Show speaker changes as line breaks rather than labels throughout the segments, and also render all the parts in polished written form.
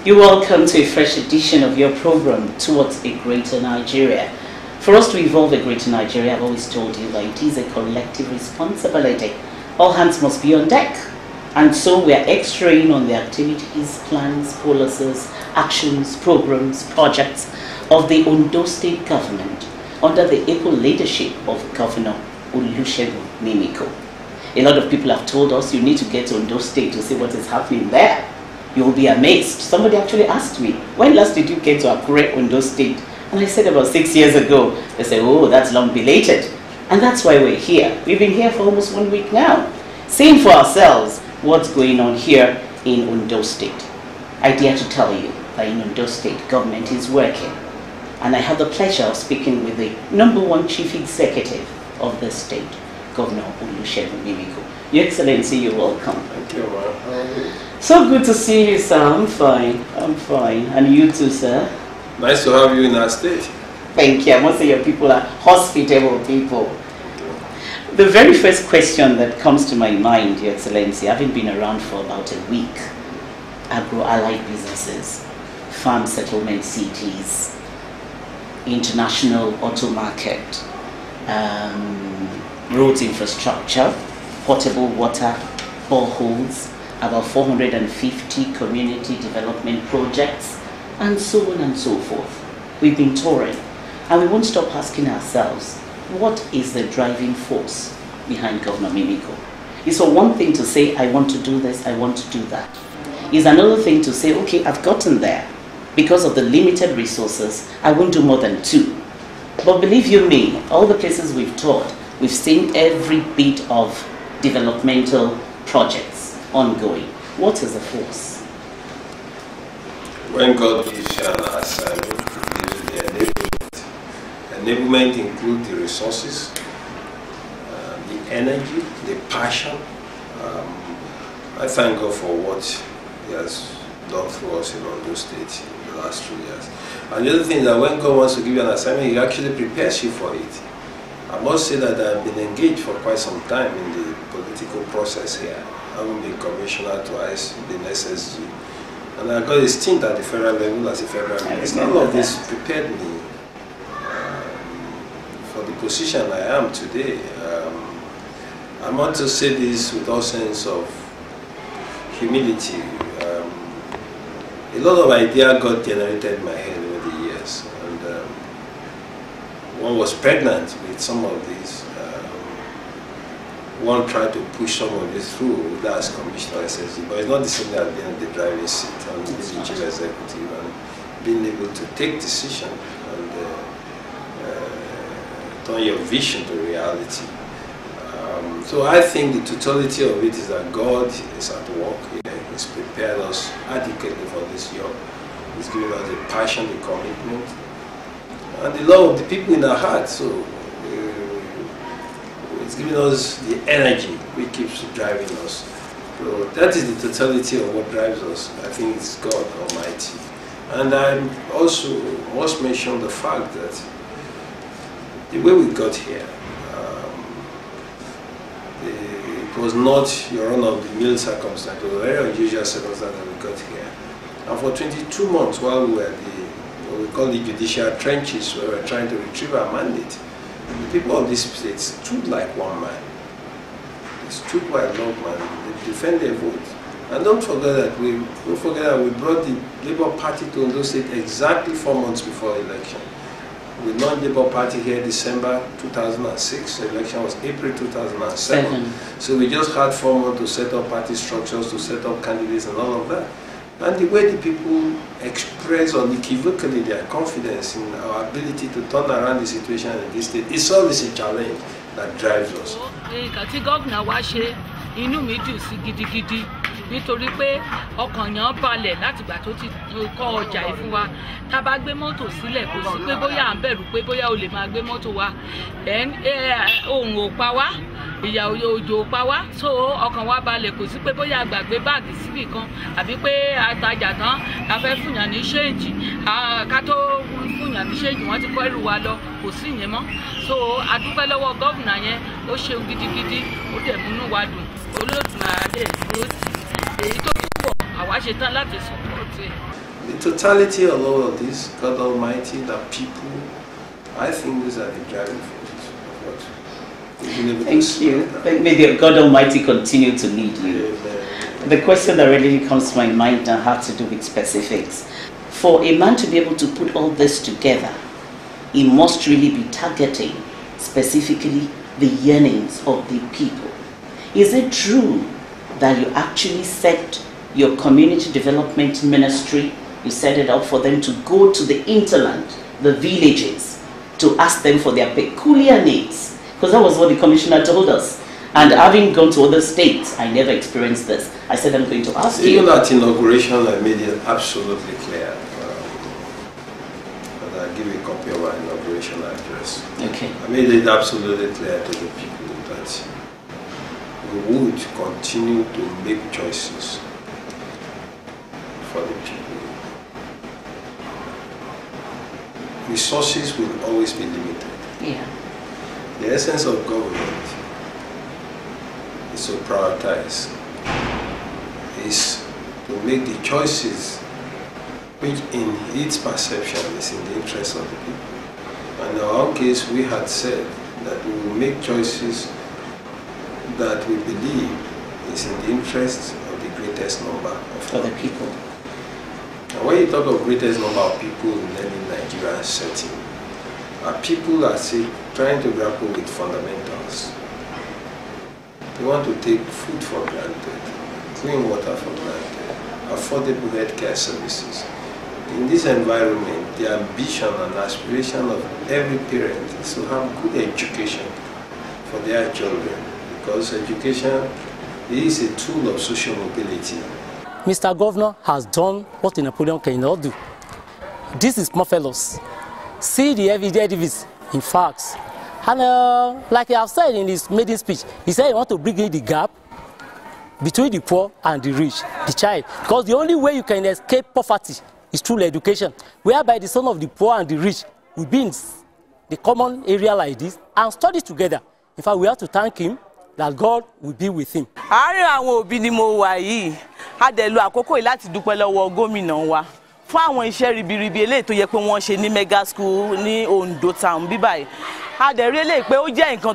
You're welcome to a fresh edition of your program, Towards a Greater Nigeria. For us to evolve a greater Nigeria, I've always told you that it is a collective responsibility. All hands must be on deck. And so we are extra-ing on the activities, plans, policies, actions, programs, projects of the Ondo State Government under the able leadership of Governor Olusegun Mimiko. A lot of people have told us you need to get to Ondo State to see what is happening there. You'll be amazed. Somebody actually asked me, when last did you get to Akure, Ondo State? And I said about 6 years ago. They said, oh, that's long belated. And that's why we're here. We've been here for almost 1 week now, seeing for ourselves what's going on here in Ondo State. I dare to tell you that in Ondo State, government is working. And I have the pleasure of speaking with the #1 chief executive of the state, Governor Olusegun Mimiko. Your Excellency, you're welcome.
Thank you, ma'am.
So good to see you, sir. I'm fine. I'm fine. And you too, sir.
Nice to have you in our state.
Thank you. I must say your people are hospitable people. The very first question that comes to my mind, Your Excellency, having been around for about a week, agro-allied businesses, farm settlement cities, international auto market, roads infrastructure, potable water, boreholes, about 450 community development projects, and so on and so forth. We've been touring, and we won't stop asking ourselves, what is the driving force behind Governor Mimiko? It's one thing to say, I want to do this, I want to do that. It's another thing to say, okay, I've gotten there. Because of the limited resources, I won't do more than 2. But believe you me, all the places we've toured, we've seen every bit of developmental projects ongoing. What is the force?
When God gives you an assignment, He gives you the enablement. Enablement includes the resources, the energy, the passion. I thank God for what He has done through us in Ondo State in the last 2 years. And the other thing is that when God wants to give you an assignment, He actually prepares you for it. I must say that I've been engaged for quite some time in the political process here. Having been commissioner twice, been SSG. And I got a stint at the federal level as a federal minister. All of this prepared me for the position I am today. I want to say this with all sense of humility. A lot of ideas got generated in my head over the years. And one was pregnant with some of these. One tried to push some of this through, that's commissioner SSG, but it's not the same as being in the driving seat and being the chief executive and being able to take decision and turn your vision to reality. So I think the totality of it is that God is at work here. He's prepared us adequately for this job. He's given us the passion, the commitment, and the love of the people in our hearts. So it's giving us the energy which keeps driving us. So that is the totality of what drives us. I think it's God Almighty. And I also must mention the fact that the way we got here, it was not your run-of-the-mill circumstance. It was a very unusual circumstance that we got here. And for 22 months while we were in what we call the judicial trenches, where we were trying to retrieve our mandate, the people of this state stood like one man. They stood like one man. They defend their vote. And don't forget that we brought the Labour Party to Ondo State exactly 4 months before the election. We launched the Labour Party here December 2006. The election was April 2007. So we just had 4 months to set up party structures, to set up candidates and all of that. And the way the people express unequivocally their confidence in our ability to turn around the situation in this state is always a challenge that drives us.
Nítorí pé ọkàn yàn balẹ̀ láti ìgbà tó ti kọ́ ọjà yìí fún wa tá bá gbé mọ́tò sílẹ̀ kò sí pé bóyá à ń bẹ̀rù pé bóyá o lè máa gbé mọ́tò wa oòrùn ò pa wá ìyà òjò ò pa wá so ọkàn wa balẹ̀ kò sí pé bóyá a gbàgbé báàgì síbì kan àbí pé atajà tán a fẹ́ fúnyàn ní ṣéǹjì ká tó fúnyàn ní ṣéǹjì wọ́n ti kọ́ ẹrù wa lọ kò sí ìyẹn mọ́ so a dúpẹ́ lọ́wọ́ gọ́vùnà yẹn ó ṣeun gidigidi ó dẹ̀ múnú wa dùn olóòtú àdé dúró tì èyí tó túbọ̀ àwa ṣe tán láti sọ̀pọ̀tì.
the totality of all of this, God Almighty, the people, I think these are the driving forces of what we've been able to see.
Thank you. May God Almighty continue to lead you.
Amen.
The question that really comes to my mind now has to do with specifics. For a man to be able to put all this together, he must really be targeting specifically the yearnings of the people. Is it true that you actually set your community development ministry, you set it up for them to go to the hinterland, the villages, to ask them for their peculiar needs? Because that was what the commissioner told us. And having gone to other states, I never experienced this. I said, I'm going to ask you.
Even at inauguration, I made it absolutely clear. And I'll give you a copy of our inauguration address.
Okay.
I made it absolutely clear to the people that we would continue to make choices for the people. Resources will always be limited.
Yeah.
The essence of government is to prioritize, is to make the choices which in its perception is in the interest of the people. And in our case, we had said that we will make choices that we believe is in the interest of the greatest number of
For the people.
And when you talk of greatest number of people in any Nigerian setting, people are still trying to grapple with fundamentals. They want to take food for granted, clean water for granted, affordable healthcare services. In this environment, the ambition and aspiration of every parent is to have good education for their children, because education is a tool of social mobility.
Mr. Governor has done what a Napoleon cannot do. This is marvelous. See the evidence in facts. And like I have said in his maiden speech, he said he wants to bring in the gap between the poor and the rich, the child. Because the only way you can escape poverty is through education, whereby the son of the poor and the rich will be in the common area like this and study together. In fact, we have to thank him that God will be with him.
Àárín àwọn òbí ni mo wà yìí, a dẹ̀ lo àkókò yìí láti dúpẹ́ lọ́wọ́ gómìnà wa fún àwọn iṣẹ́ ribiribi eléyìí tó yẹ pé wọ́n ṣe ní mega school ní Ondo town bíbáyìí. A dẹ̀ rí eléyìí pé ó jẹ́ nǹkan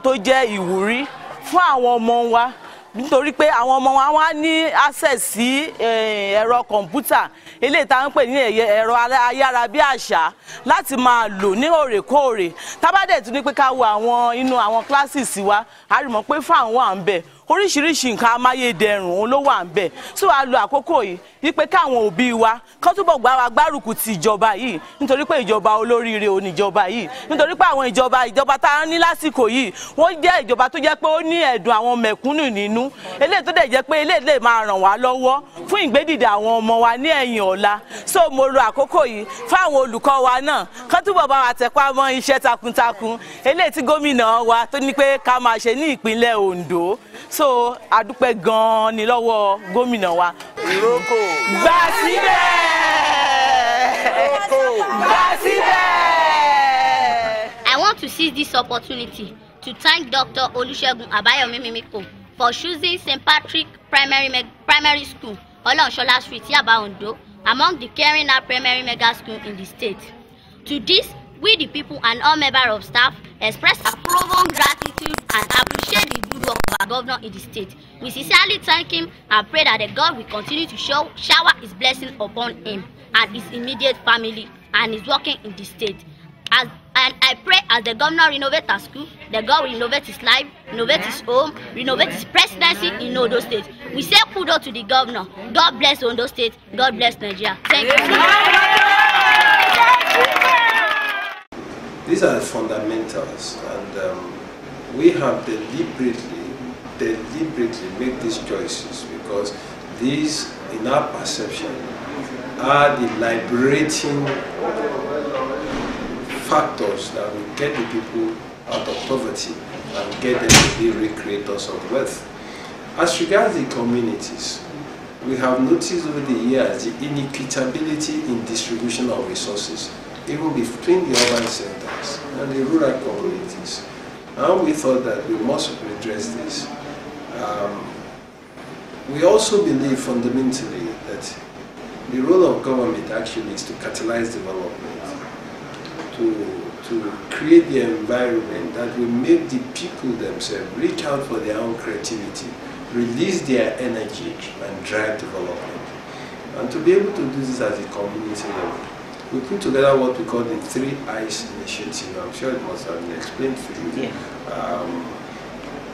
tó jẹ́ ìwúrí fún àwọn ọmọ wa, nítorí pé àwọn ọmọ wa wá ní access sí ẹ̀rọ kọ̀ǹpútà eléyìí tá ń pè ní ẹ̀rọ ayárabíàṣá láti máa lò ní òrèkóòrè. Tá bá dẹ̀ tún ní pé ká wo àwọn inú àwọn classes wa, a rí mọ̀ pé fún àwọn à ń bẹ oríṣiríṣi nǹkan amáyédẹrùn òun ló wà ń bẹ. So a lo àkókò yìí wípé káwọn òbí wa kán túbọ̀ gbárùkù ti ìjọba yìí, nítorí pé ìjọba olóríire ò ní ìjọba yìí, nítorí pé àwọn ìjọba tá a ní lásìkò yìí wọ́n jẹ́ ìjọba tó jẹ́ pé ó ní ẹ̀dùn àwọn mẹ̀kúnnù nínú, eléyìí tó dẹ̀ jẹ́ pé eléyìí lè máa ràn wá lọ́wọ́ fún ìgbédìde àwọn ọmọ wa ní ẹ̀yìn ọ̀la. So mo lo àkókò yìí fún àwọn olùkọ́ wa náà kán túbọ̀ bá wa tẹpá mọ́ iṣẹ́ takuntakun eléyìí tí gómìnà wa tó ní pé ká máa ṣe ní ìpínlẹ̀ Ondo. So a dúpẹ́ gan-an ni lọ́wọ́ gómìnà wa.
Ìrókò.
Gbà síbẹ̀! Gbà síbẹ̀!
I want to seize this opportunity to thank Dr. Olusegun Mimiko for choosing St. Patrick Primary School, Olonshola Street, Yaba, Ondo, among the caring primary mega school in the state. To this, we the people and all members of staff express our profound gratitude and appreciate the good work of our governor in the state. We sincerely thank him and pray that the God will continue to shower his blessing upon him and his immediate family and his working in the state. And I pray as the governor renovates our school, the God will renovate his life, renovate his home, renovate his presidency in Ondo State. We say kudos to the governor. God bless Ondo State. God bless Nigeria. Thank you.
These are the fundamentals, and we have deliberately make these choices because these, in our perception, are the liberating factors that will get the people out of poverty and get them to be recreators of wealth. As regards the communities, we have noticed over the years the inequitability in distribution of resources, even between the urban centers and the rural communities. And we thought that we must address this. We also believe fundamentally that the role of government actually is to catalyze development, to create the environment that will make the people themselves reach out for their own creativity, release their energy, and drive development. And to be able to do this at the community level, we put together what we call the 3 Eyes initiative. I'm sure it must have been explained to you.
Yeah.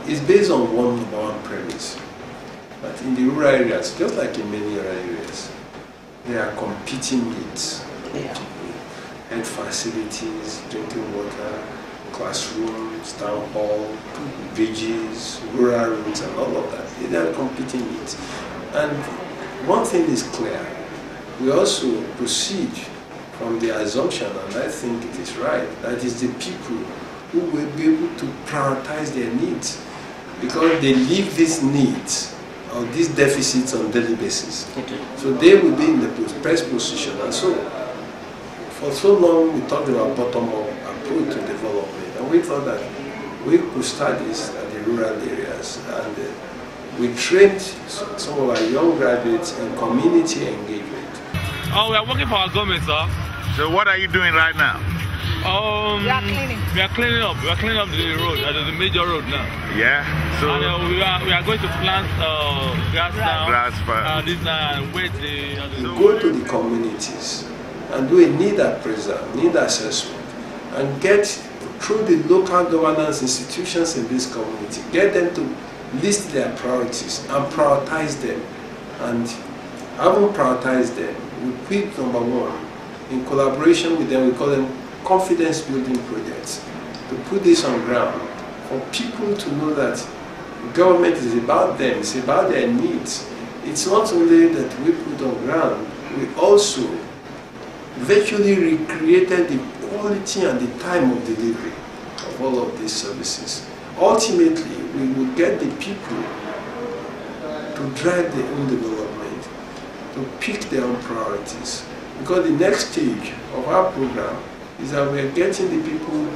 It's based on one premise. But in the rural areas, just like in many other areas, there are competing needs.
Yeah.
Health facilities, drinking water, classrooms, town hall, bridges, rural routes, and all of that. There are competing needs. And one thing is clear. We also proceed from the assumption, and I think it is right, that is the people who will be able to prioritize their needs, because they live these needs or these deficits on a daily basis. So they will be in the best position. And so, for so long, we talked about bottom-up approach to development, and we thought that we could start this at the rural areas, and we trained some of our young graduates in community engagement.
Oh, we are working for our government, sir.
So what are you doing right now?
We are cleaning. We are cleaning up. We are cleaning up the road, the major road now.
Yeah. So
and we are going to plant grass now.
Grass.
This and wait
We go to the communities and do a need appraisal, need assessment, and get through the local governance institutions in this community, get them to list their priorities and prioritize them. And having prioritized them, we pick number 1. In collaboration with them, we call them confidence building projects, to put this on ground for people to know that government is about them, it's about their needs. It's not only that we put on ground, we also virtually recreated the quality and the time of delivery of all of these services. Ultimately, we will get the people to drive their own development, to pick their own priorities. Because the next stage of our program is that we are getting the people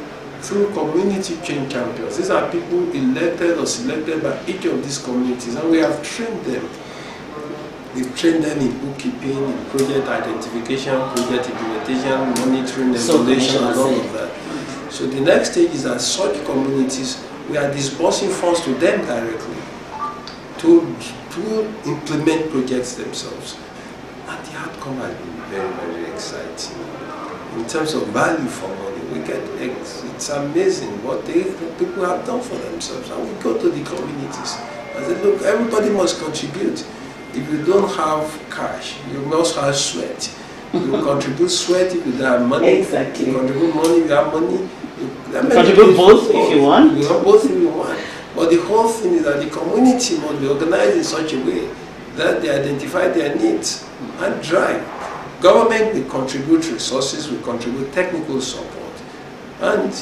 through community change champions. These are people elected or selected by each of these communities, and we have trained them. We've trained them in bookkeeping, in project identification, project implementation, monitoring, evaluation, and all of that. So the next stage is that such communities, we are disbursing funds to them directly to implement projects themselves. And the outcome has been very, very exciting. In terms of value for money, we get it's amazing what people have done for themselves. And we go to the communities and say, look, everybody must contribute. If you don't have cash, you must have sweat. You contribute sweat if you don't have money.
Exactly.
You contribute money if you have money.
You contribute both if you want.
You know, both if you want. But the whole thing is that the community must be organized in such a way that they identify their needs and drive. Government will contribute resources, will contribute technical support. And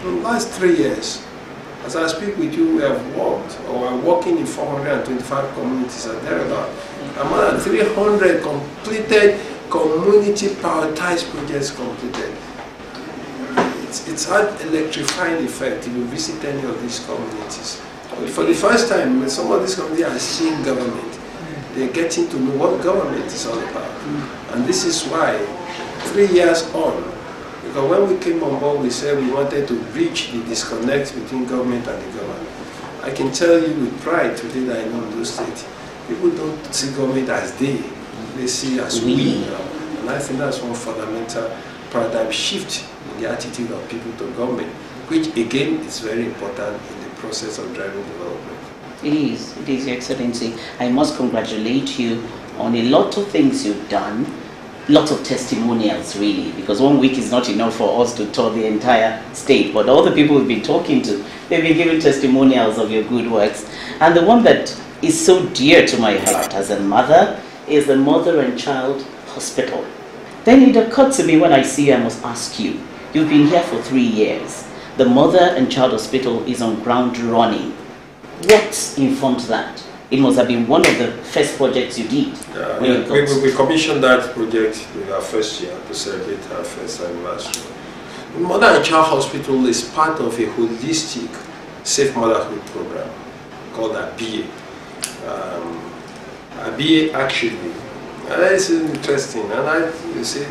in the last 3 years, as I speak with you, we have worked or are working in 425 communities and thereabout. And more than 300 completed community prioritized projects completed. It's had electrifying effect if you visit any of these communities. For the first time, some of these communities are seeing government. They're getting to know what government is all about. And this is why, 3 years on, because when we came on board, we said we wanted to bridge the disconnect between government and the government. I can tell you with pride today that in Ondo State, people don't see government as they see as we. And I think that's one fundamental paradigm shift in the attitude of people to government, which again is very important in the process of driving development.
It is, Your Excellency. I must congratulate you on a lot of things you've done, lots of testimonials really, because 1 week is not enough for us to tour the entire state, but all the people we've been talking to, they've been giving testimonials of your good works. And the one that is so dear to my heart as a mother is the Mother and Child Hospital. Then it occurred to me when I see you, I must ask you, you've been here for 3 years. The Mother and Child Hospital is on ground running. What informed that? It must have been one of the first projects you did.
We commissioned that project in our first year to celebrate our first anniversary. The Mother and Child Hospital is part of a holistic safe motherhood program called ABIA. ABIA actually That is interesting. And you see,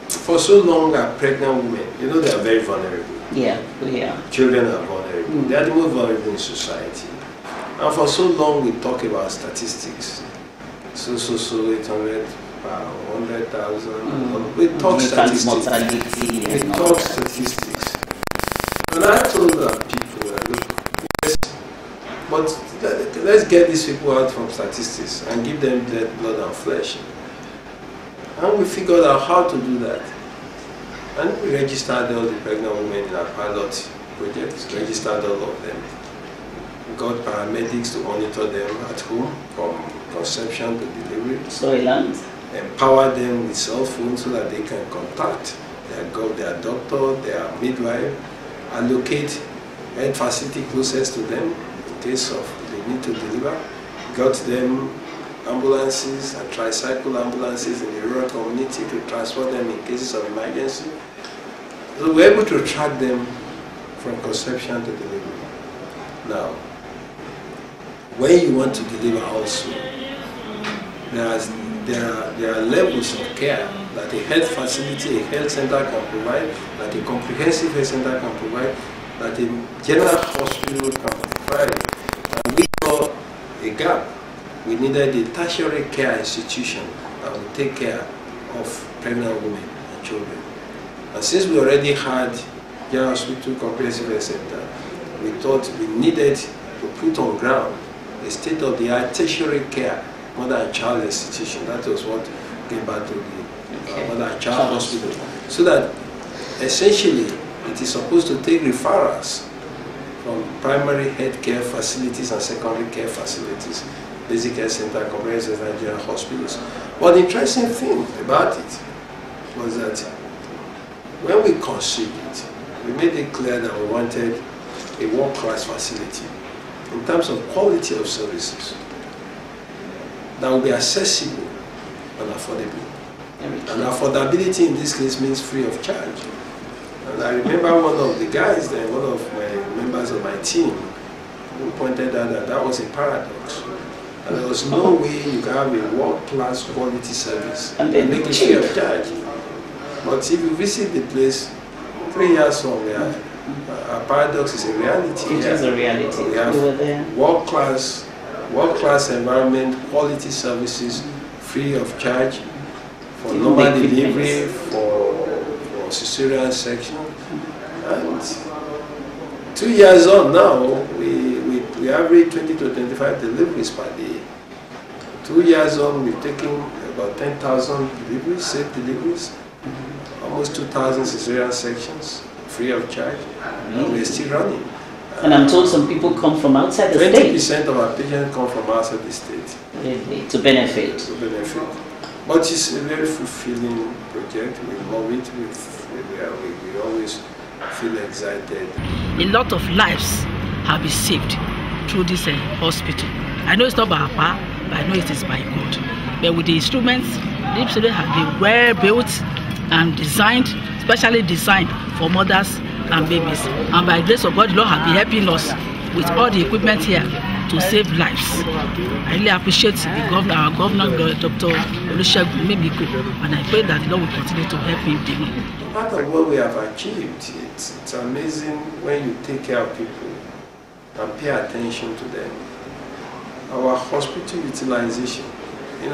for so long, our pregnant women, you know, they are very vulnerable.
Yeah, we are.
Children are vulnerable. They are the most vulnerable in society. And for so long, we talk about statistics. So 800 per 100,000. We talk statistics. We talk statistics. And I told our people, look, but let's get these people out from statistics and give them blood and flesh. And we figured out how to do that. And we registered all the pregnant women in our pilot project, registered all of them. We got paramedics to monitor them at home from conception to delivery. Empower them with cell phones so that they can contact their doctor, their midwife, allocate health facility closest to them in case of they need to deliver. Got them ambulances and tricycle ambulances in the rural community to transport them in cases of emergency. So we're able to track them from conception to delivery. Now, when you want to deliver also, there are levels of care that a health facility, a health center can provide, that a comprehensive health center can provide, that a general hospital can provide. And we saw a gap. We needed a tertiary care institution that would take care of pregnant women and children. And since we already had General Hospital Comprehensive Health Center, we thought we needed to put on ground a state-of-the-art tertiary care mother and child institution. That was what came back to the mother and child hospital. So that essentially it is supposed to take referrals from primary health care facilities and secondary care facilities, basic health center, comprehensive and general hospitals. But the interesting thing about it was that when we conceived it, we made it clear that we wanted a world-class facility in terms of quality of services that will be accessible and affordable. And affordability in this case means free of charge. And I remember one of the guys there, one of my members of my team, who pointed out that that was a paradox. And there was no way you can have a world-class quality service and make it free of charge. But if you visit the place 3 years from now, our paradox is a reality.
It is a reality.
We have world-class environment, quality services, free of charge for normal delivery, for cesarean section. And 2 years on now, we average 20 to 25 deliveries per day. 2 years on, we've taken about 10,000 deliveries, safe deliveries, almost 2,000 cesarean sections, free of charge, and we're still running.
And I'm told some people come from outside the state.
20% of our patients come from outside the state.
Really? To benefit.
To benefit. But it's a very fulfilling project. We love it. We always feel excited.
A lot of lives have been saved through this hospital. I know it's not by our power, but I know it is by God. But with the instruments, the instruments have been well built and designed, specially designed for mothers and babies. And by the grace of God, the Lord has been helping us with all the equipment here to save lives. I really appreciate our governor, Dr. Olusegun Mimiko, and I pray that the Lord will continue to help him do.
Part of what we have achieved, it's amazing when you take care of people and pay attention to them. Our hospital utilization, in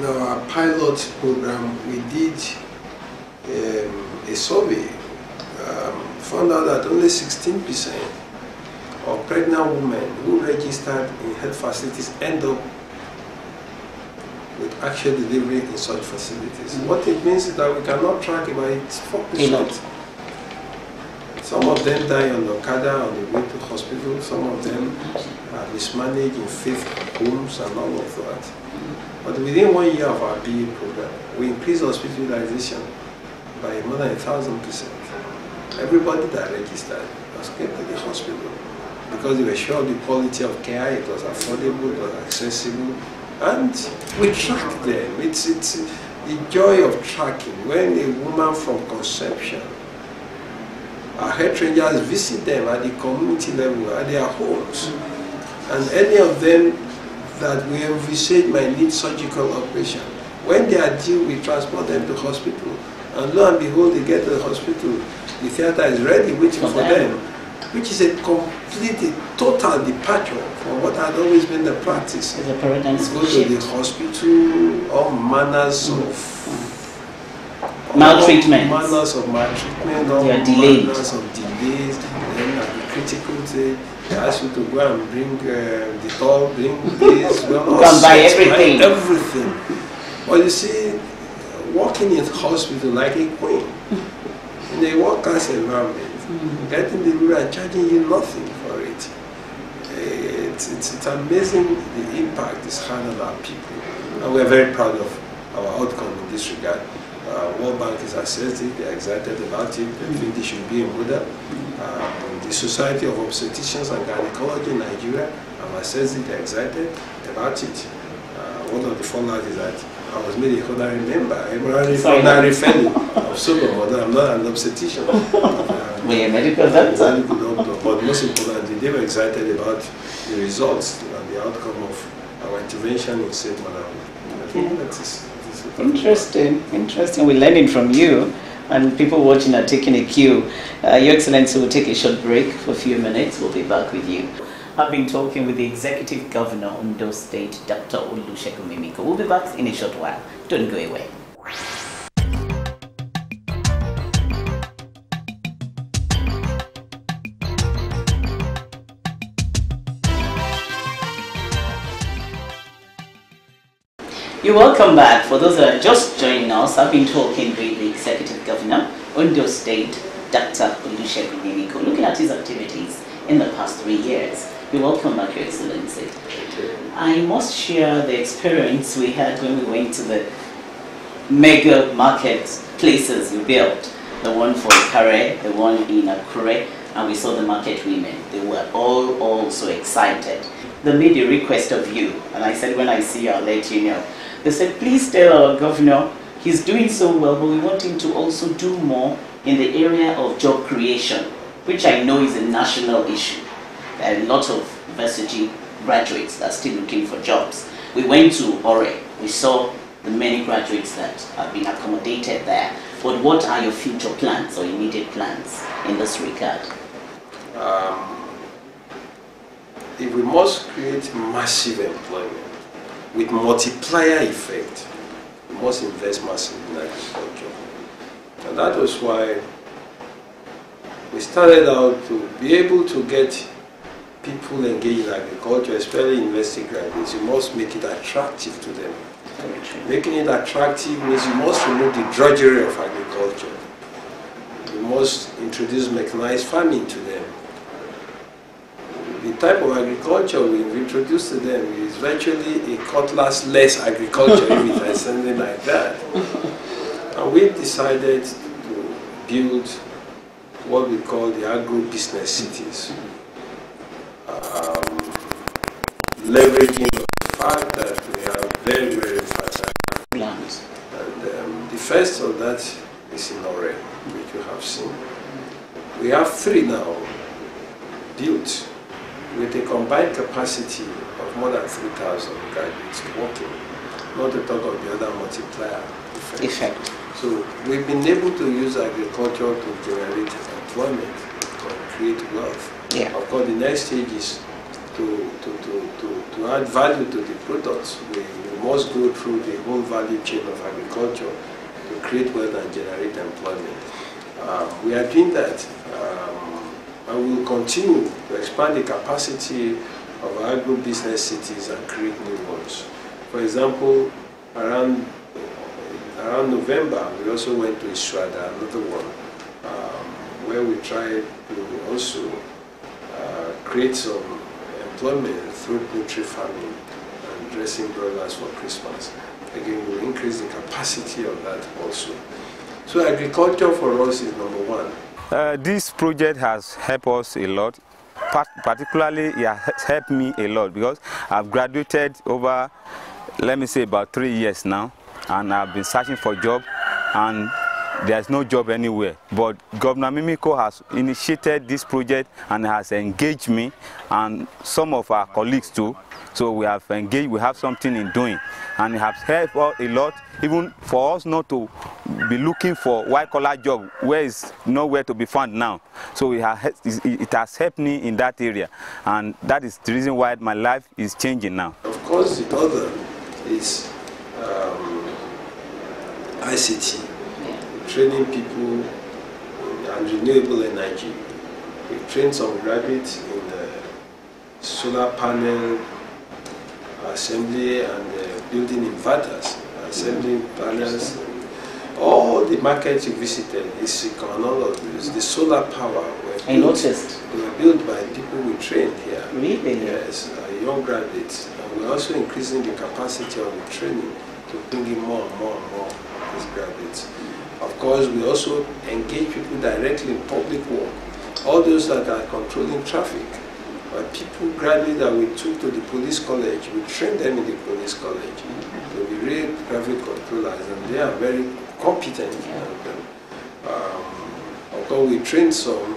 our pilot program, we did a survey, found out that only 16% of pregnant women who registered in health facilities end up with actual delivery in such facilities. What it means is that we cannot track about 4%. Some of them die on Okada on the way to hospital, some of them are mismanaged in faith homes and all of that. But within 1 year of our BA program, we increased hospitalization by more than 1,000%. Everybody that registered was kept at the hospital because they were sure of the quality of care, it was affordable, it was accessible, and we tracked them. It's the joy of tracking. When a woman from conception, our health rangers visit them at the community level, at their homes. And any of them that we envisage might need surgical operation, when they are due, we transport them to hospital. And lo and behold, they get to the hospital, the theater is ready waiting for them, which is a completely, total departure from what had always been the practice.
It's a paradigm shift.
Go to the hospital, all manners of
maltreatment.
All manners of maltreatment, all manners of delays, then at the critical day, they ask you to go and bring the doll, bring this,
well, buy everything.
Everything. But you see, working in hospital like a queen, in a workers' environment, getting the bill and charging you nothing for it. It's amazing the impact it's had on our people. And we're very proud of our outcome in this regard. World Bank has assessed it, they're excited about it, they think they should be a model. The Society of Obstetricians and Gynecology in Nigeria have assessed it, they're excited about it. One of the fallouts is that I was made a honorary member, honorary fellow of Solomon, although I'm not an obstetrician.
We're a medical doctor.
But most importantly, they were excited about the results and the outcome of our intervention in safe motherhood. I think that is
interesting, interesting. We're learning from you, and people watching are taking a cue. Your Excellency, will take a short break for a few minutes. We'll be back with you. I've been talking with the Executive Governor of Ondo State, Dr. Olusegun Mimiko. We'll be back in a short while. Don't go away. You're welcome back. For those that are just joining us, I've been talking with the Executive Governor, Ondo State, Dr. Olusegun Mimiko, looking at his activities in the past 3 years. You're welcome back, Your Excellency. I must share the experience we had when we went to the mega market places we built. The one for Ikare, the one in Akure, and we saw the market women. They were all so excited. They made a request of you, and I said, when I see you, I'll let you know. They said, please tell our governor he's doing so well, but we want him to also do more in the area of job creation, which I know is a national issue. There are a lot of varsity graduates that are still looking for jobs. We went to Ore. We saw the many graduates that have been accommodated there. But what are your future plans or immediate plans in this regard?
If we must create massive employment with multiplier effect, we must invest massively in agriculture. And that was why we started out to be able to get people engaged in agriculture, especially university graduates. You must make it attractive to them. Making it attractive means you must remove the drudgery of agriculture. You must introduce mechanized farming to them. The type of agriculture we've introduced to them is virtually a cutlass-less agriculture, if it is something like that. And we decided to build what we call the agro-business cities, leveraging the fact that we have very, very fertile
Lands.
And the first of that is in Ore, which you have seen. We have 3 now built with a combined capacity of more than 3,000 graduates working, not to talk of the other multiplier effect. So we've been able to use agriculture to generate employment, to create wealth.
Yeah.
Of course, the next stage is to add value to the products. We must go through the whole value chain of agriculture to create wealth and generate employment. We are doing that. And we will continue to expand the capacity of agro-business cities and create new ones. For example, around November, we also went to Iswada, another one, where we tried to also create some employment through poultry farming and dressing broilers for Christmas. Again, we increase the capacity of that also. So agriculture for us is number 1.
This project has helped us a lot. Particularly, it has helped me a lot because I've graduated over, let me say, about 3 years now, and I've been searching for a job. And there's no job anywhere. But Governor Mimiko has initiated this project and has engaged me and some of our colleagues too. So we have engaged, we have something in doing, and it has helped us a lot, even for us not to be looking for white-collar job where it's nowhere to be found now. So it has helped me in that area, and that is the reason why my life is changing now.
Of course, the other is ICT, training people and renewable energy. We've trained some graduates in solar panel assembly and building inverters, assembling panels. All the markets you visited, the solar power
I noticed.
They were built by people we trained here.
Really?
Yes, young graduates. And we're also increasing the capacity of the training to bring in more and more and more of these graduates. Of course, we also engage people directly in public work. All those that are controlling traffic. People graduate that we took to the police college, we trained them in the police college to be real traffic controllers, and they are very competent. Of course, we trained some in,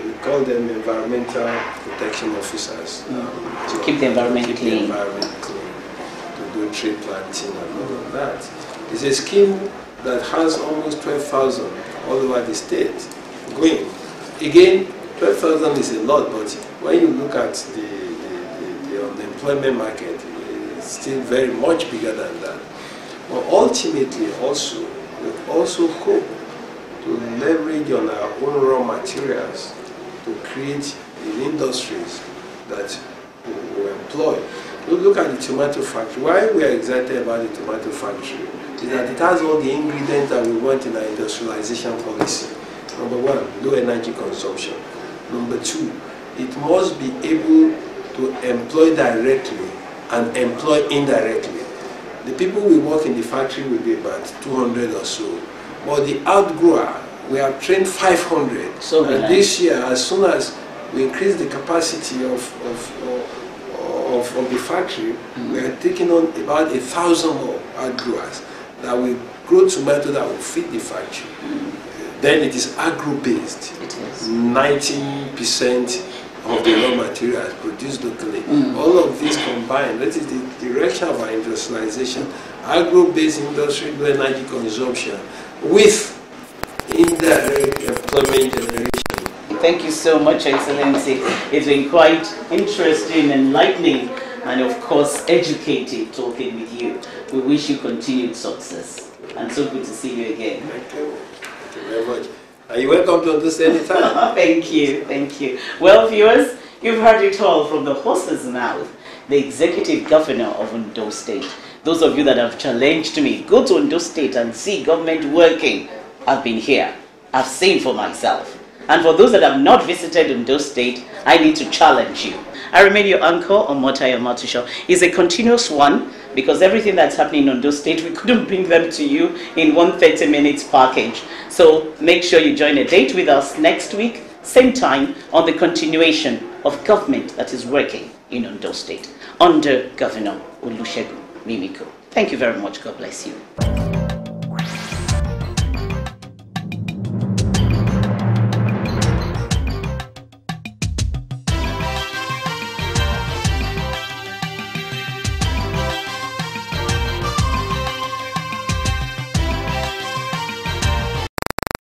we call them environmental protection officers.
To keep the environment clean.
To do tree planting and all of that. It's a scheme that has almost 12,000 all over the state going. Again, 12,000 is a lot, but when you look at the unemployment market, it's still very much bigger than that. But ultimately, we also hope to leverage on our own raw materials to create industries that will employ. Look at the tomato factory. Why we are excited about the tomato factory is that it has all the ingredients that we want in our industrialization policy. Number one, low energy consumption. Number two, it must be able to employ directly and employ indirectly. The people we work in the factory will be about 200 or so. But the outgrower, we have trained 500. So and this year, as soon as we increase the capacity of the factory, we are taking on about 1,000 more outgrowers that will grow tomato that will feed the factory. Then it is agro-based. 90% of the raw materials produced locally. All of these combined, that is the direction of our industrialization, agro-based industry, low energy consumption, with indirect employment generation.
Thank you so much, Excellency. It's been quite interesting, enlightening, and of course educative talking with you. We wish you continued success, and so good to see you again.
Thank you. Thank you very much. Are you welcome to Ondo State anytime?
Thank you, thank you. Well, viewers, you've heard it all from the horse's mouth, the Executive Governor of Ondo State. Those of you that have challenged me, go to Ondo State and see government working. I've been here. I've seen for myself. And for those that have not visited Ondo State, I need to challenge you. I remain your uncle, Omotayo Omotosho. It's a continuous one, because everything that's happening in Ondo State, we couldn't bring them to you in one 30-minute package. So make sure you join a date with us next week, same time, on the continuation of government that is working in Ondo State under Governor Olusegun Mimiko. Thank you very much. God bless you.